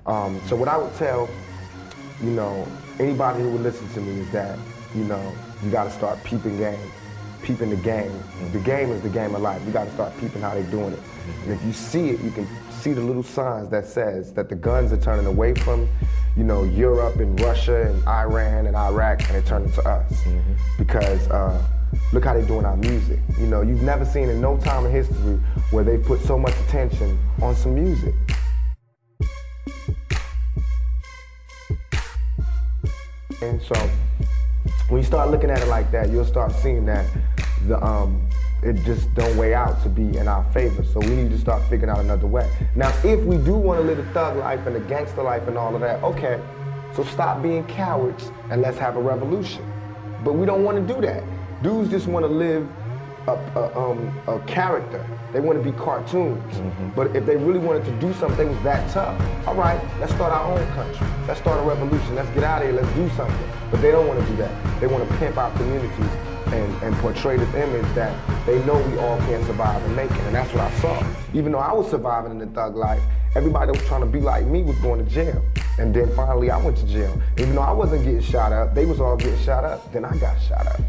So what I would tell, anybody who would listen to me is that, you got to start peeping the game. The game is the game of life. You got to start peeping how they're doing it. And if you see it, you can see the little signs that says that the guns are turning away from, Europe and Russia and Iran and Iraq, and they're turning to us. Because look how they're doing our music. You've never seen in no time in history where they've put so much attention on some music. And so when you start looking at it like that, you'll start seeing that it just don't weigh out to be in our favor. So we need to start figuring out another way. Now, if we do want to live a thug life and a gangster life and all of that, okay, so stop being cowards and let's have a revolution. But we don't want to do that. Dudes just want to live a character. They want to be cartoons. But if they really wanted to do something, they was that tough. All right, let's start our own country. Let's start a revolution. Let's get out of here. Let's do something. But they don't want to do that. They want to pimp our communities and portray this image that they know we all can survive and make it. And that's what I saw. Even though I was surviving in the thug life, everybody that was trying to be like me was going to jail. And then finally I went to jail. Even though I wasn't getting shot up, they was all getting shot up. Then I got shot up.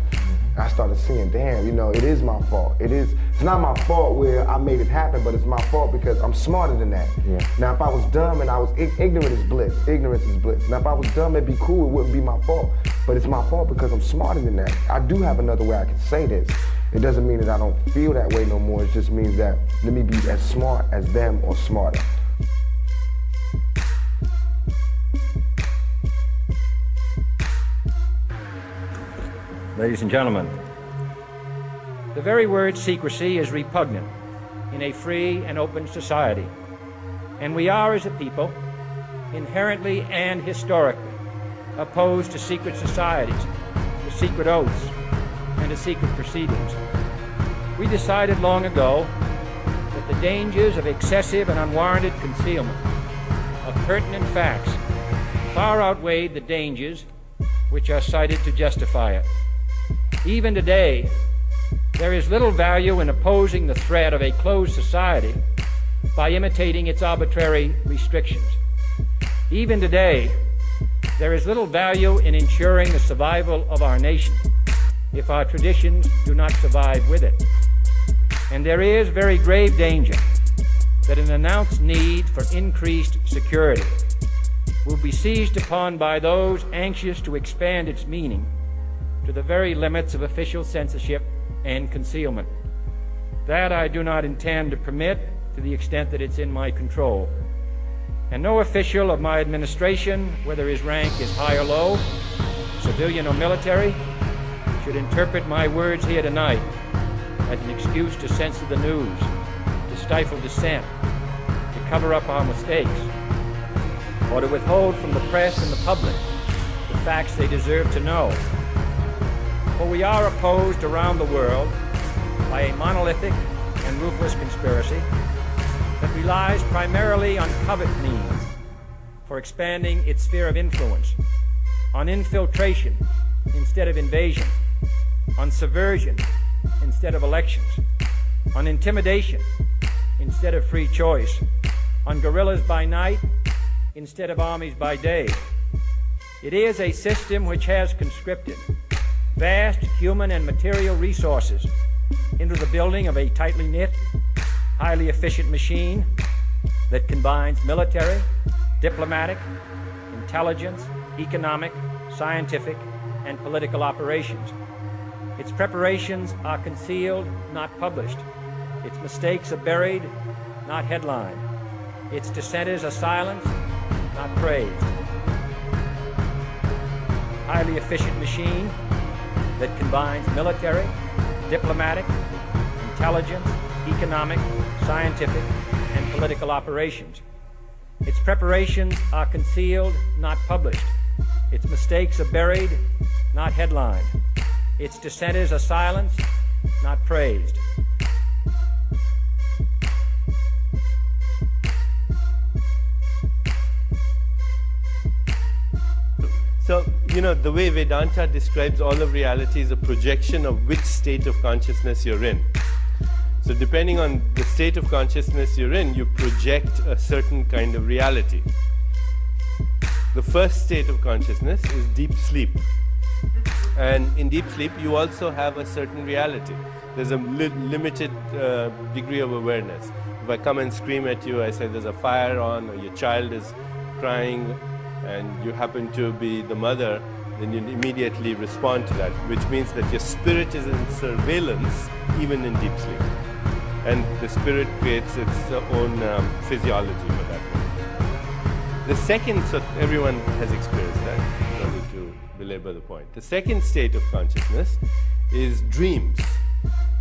I started seeing, damn, it is my fault. It's not my fault where I made it happen, but it's my fault because I'm smarter than that. Yeah. Now, if I was dumb and I was ignorant is bliss. Ignorance is bliss. Now, if I was dumb, it'd be cool. It wouldn't be my fault. But it's my fault because I'm smarter than that. I do have another way I can say this. It doesn't mean that I don't feel that way no more. It just means that let me be as smart as them or smarter. Ladies and gentlemen, the very word secrecy is repugnant in a free and open society, and we are, as a people, inherently and historically opposed to secret societies, to secret oaths, and to secret proceedings. We decided long ago that the dangers of excessive and unwarranted concealment of pertinent facts far outweighed the dangers which are cited to justify it. Even today, there is little value in opposing the threat of a closed society by imitating its arbitrary restrictions. Even today, there is little value in ensuring the survival of our nation if our traditions do not survive with it. And there is very grave danger that an announced need for increased security will be seized upon by those anxious to expand its meaning to the very limits of official censorship and concealment. That I do not intend to permit to the extent that it's in my control. And no official of my administration, whether his rank is high or low, civilian or military, should interpret my words here tonight as an excuse to censor the news, to stifle dissent, to cover up our mistakes, or to withhold from the press and the public the facts they deserve to know. For we are opposed around the world by a monolithic and ruthless conspiracy that relies primarily on covert means for expanding its sphere of influence, on infiltration instead of invasion, on subversion instead of elections, on intimidation instead of free choice, on guerrillas by night instead of armies by day. It is a system which has conscripted vast human and material resources into the building of a tightly knit, highly efficient machine that combines military, diplomatic, intelligence, economic, scientific, and political operations. Its preparations are concealed, not published. Its mistakes are buried, not headlined. Its dissenters are silenced, not praised. Highly efficient machine that combines military, diplomatic, intelligence, economic, scientific, and political operations. Its preparations are concealed, not published. Its mistakes are buried, not headlined. Its dissenters are silenced, not praised. So, the way Vedanta describes all of reality is a projection of which state of consciousness you're in. So depending on the state of consciousness you're in, you project a certain kind of reality. The first state of consciousness is deep sleep. And in deep sleep, you also have a certain reality. There's a limited degree of awareness. If I come and scream at you, I say there's a fire on, or your child is crying, and you happen to be the mother, then you immediately respond to that, which means that your spirit is in surveillance even in deep sleep. And the spirit creates its own physiology for that. The second, so everyone has experienced that, I don't need to belabor the point. The second state of consciousness is dreams.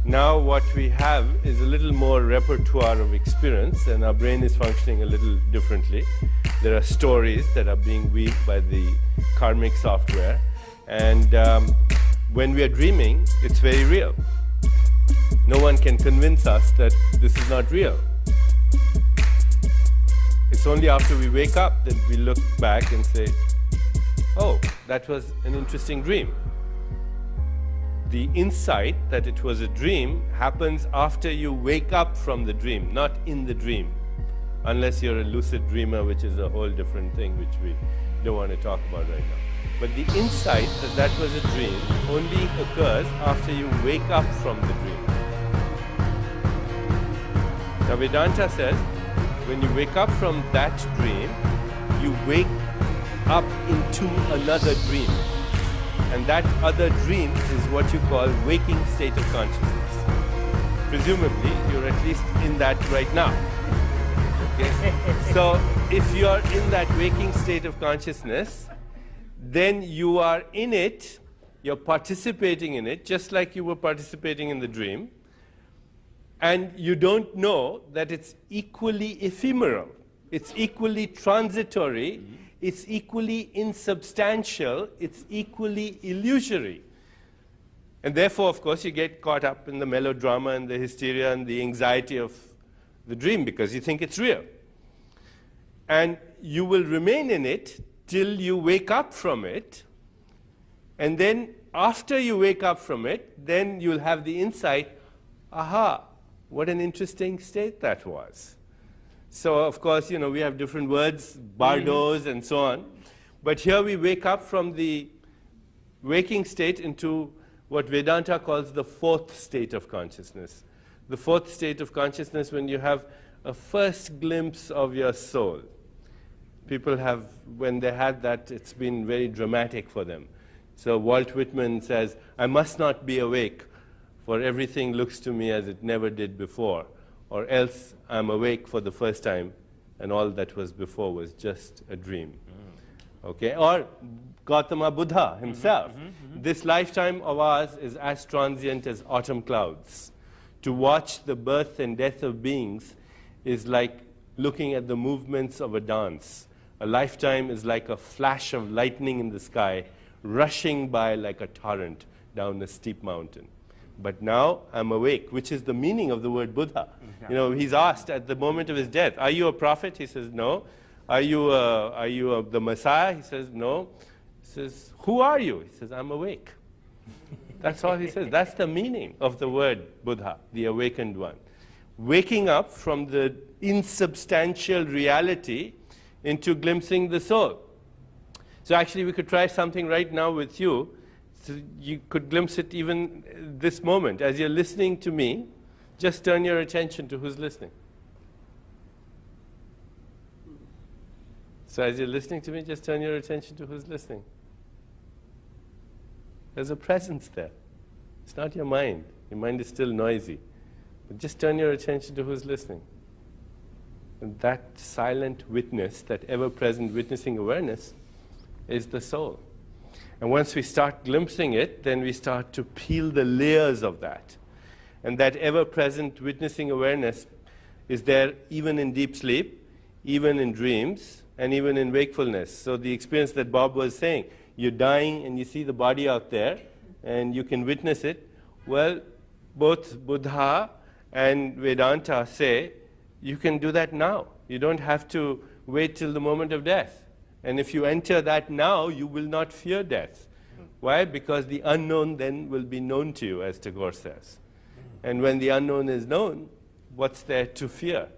Now what we have is a little more repertoire of experience, and our brain is functioning a little differently. There are stories that are being weaved by the karmic software, and when we are dreaming, it's very real. No one can convince us that this is not real. It's only after we wake up that we look back and say, oh, that was an interesting dream. The insight that it was a dream happens after you wake up from the dream, not in the dream. Unless you're a lucid dreamer, which is a whole different thing which we don't want to talk about right now. But the insight that that was a dream only occurs after you wake up from the dream. Now Vedanta says, when you wake up from that dream, you wake up into another dream. And that other dream is what you call waking state of consciousness. Presumably, you're at least in that right now. Okay? So, if you're in that waking state of consciousness, then you are in it, you're participating in it, just like you were participating in the dream. And you don't know that it's equally ephemeral, it's equally transitory, it's equally insubstantial, it's equally illusory. And therefore, of course, you get caught up in the melodrama and the hysteria and the anxiety of the dream because you think it's real. And you will remain in it till you wake up from it. And then after you wake up from it, then you'll have the insight, aha, what an interesting state that was. So, of course, you know, we have different words, bardos and so on. But here we wake up from the waking state into what Vedanta calls the fourth state of consciousness. The fourth state of consciousness when you have a first glimpse of your soul. People have, when they had that, it's been very dramatic for them. So Walt Whitman says, I must not be awake, for everything looks to me as it never did before, or else I'm awake for the first time, and all that was before was just a dream. Okay? Or Gautama Buddha himself. This lifetime of ours is as transient as autumn clouds. To watch the birth and death of beings is like looking at the movements of a dance. A lifetime is like a flash of lightning in the sky, rushing by like a torrent down a steep mountain. But now I'm awake, which is the meaning of the word Buddha. You know, he's asked at the moment of his death, are you a prophet? He says, no. Are you the Messiah? He says, no. He says, who are you? He says, I'm awake. That's all he says. That's the meaning of the word Buddha, the awakened one. Waking up from the insubstantial reality into glimpsing the soul. So actually we could try something right now with you. So you could glimpse it even this moment. As you're listening to me, just turn your attention to who's listening. So as you're listening to me, just turn your attention to who's listening. There's a presence there. It's not your mind. Your mind is still noisy. But just turn your attention to who's listening. And that silent witness, that ever-present witnessing awareness, is the soul. And once we start glimpsing it, then we start to peel the layers of that. And that ever-present witnessing awareness is there even in deep sleep, even in dreams, and even in wakefulness. So the experience that Bob was saying, you're dying and you see the body out there, and you can witness it. Well, both Buddha and Vedanta say, you can do that now. You don't have to wait till the moment of death. And if you enter that now, you will not fear death. Why? Because the unknown then will be known to you, as Tagore says. And when the unknown is known, what's there to fear?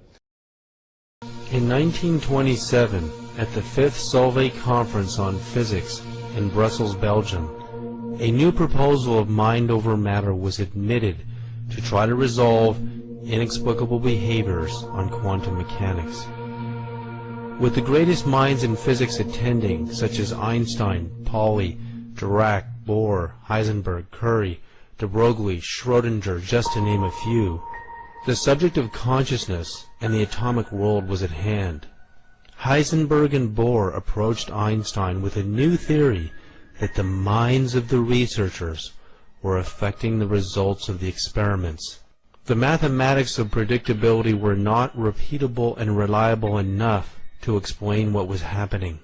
In 1927, at the 5th Solvay Conference on Physics in Brussels, Belgium, a new proposal of mind over matter was admitted to try to resolve inexplicable behaviors on quantum mechanics. With the greatest minds in physics attending, such as Einstein, Pauli, Dirac, Bohr, Heisenberg, Curie, de Broglie, Schrödinger, just to name a few, the subject of consciousness and the atomic world was at hand. Heisenberg and Bohr approached Einstein with a new theory that the minds of the researchers were affecting the results of the experiments. The mathematics of predictability were not repeatable and reliable enough to explain what was happening.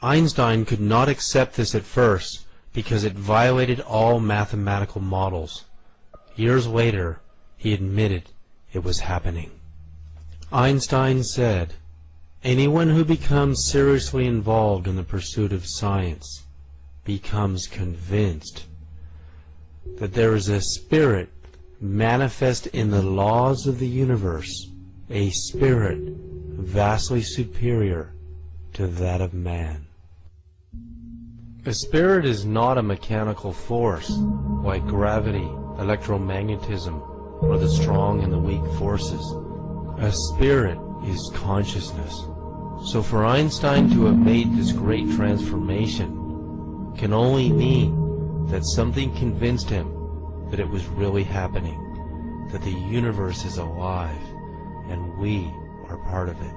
Einstein could not accept this at first because it violated all mathematical models. Years later, he admitted it was happening. Einstein said, "Anyone who becomes seriously involved in the pursuit of science becomes convinced that there is a spirit manifest in the laws of the universe, a spirit vastly superior to that of man." A spirit is not a mechanical force like gravity, electromagnetism, or the strong and the weak forces. A spirit is consciousness. So for Einstein to have made this great transformation can only mean that something convinced him that it was really happening, that the universe is alive, and we are part of it.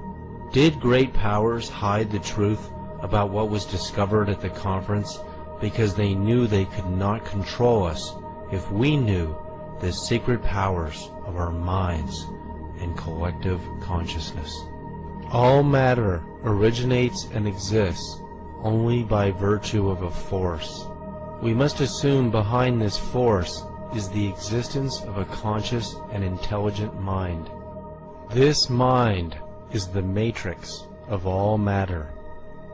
Did great powers hide the truth about what was discovered at the conference because they knew they could not control us if we knew the secret powers of our minds and collective consciousness? All matter originates and exists only by virtue of a force. We must assume behind this force is the existence of a conscious and intelligent mind. This mind is the matrix of all matter.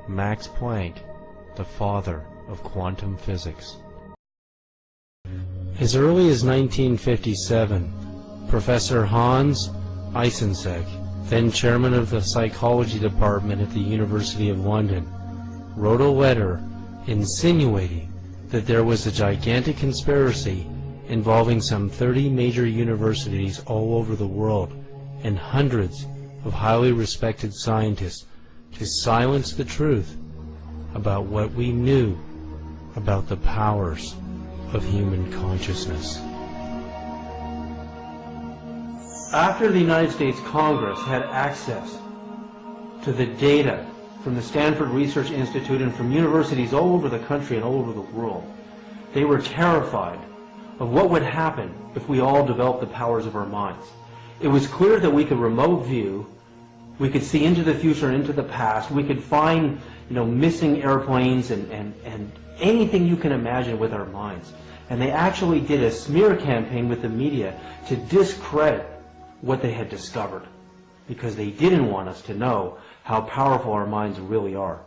Max Planck, the father of quantum physics. As early as 1957, Professor Hans Eysenck, then chairman of the psychology department at the University of London, wrote a letter insinuating that there was a gigantic conspiracy involving some 30 major universities all over the world and hundreds of highly respected scientists to silence the truth about what we knew about the powers of human consciousness. After the United States Congress had access to the data from the Stanford Research Institute and from universities all over the country and all over the world, they were terrified of what would happen if we all developed the powers of our minds. It was clear that we could remote view, we could see into the future and into the past, we could find missing airplanes and anything you can imagine with our minds. And they actually did a smear campaign with the media to discredit what they had discovered because they didn't want us to know how powerful our minds really are.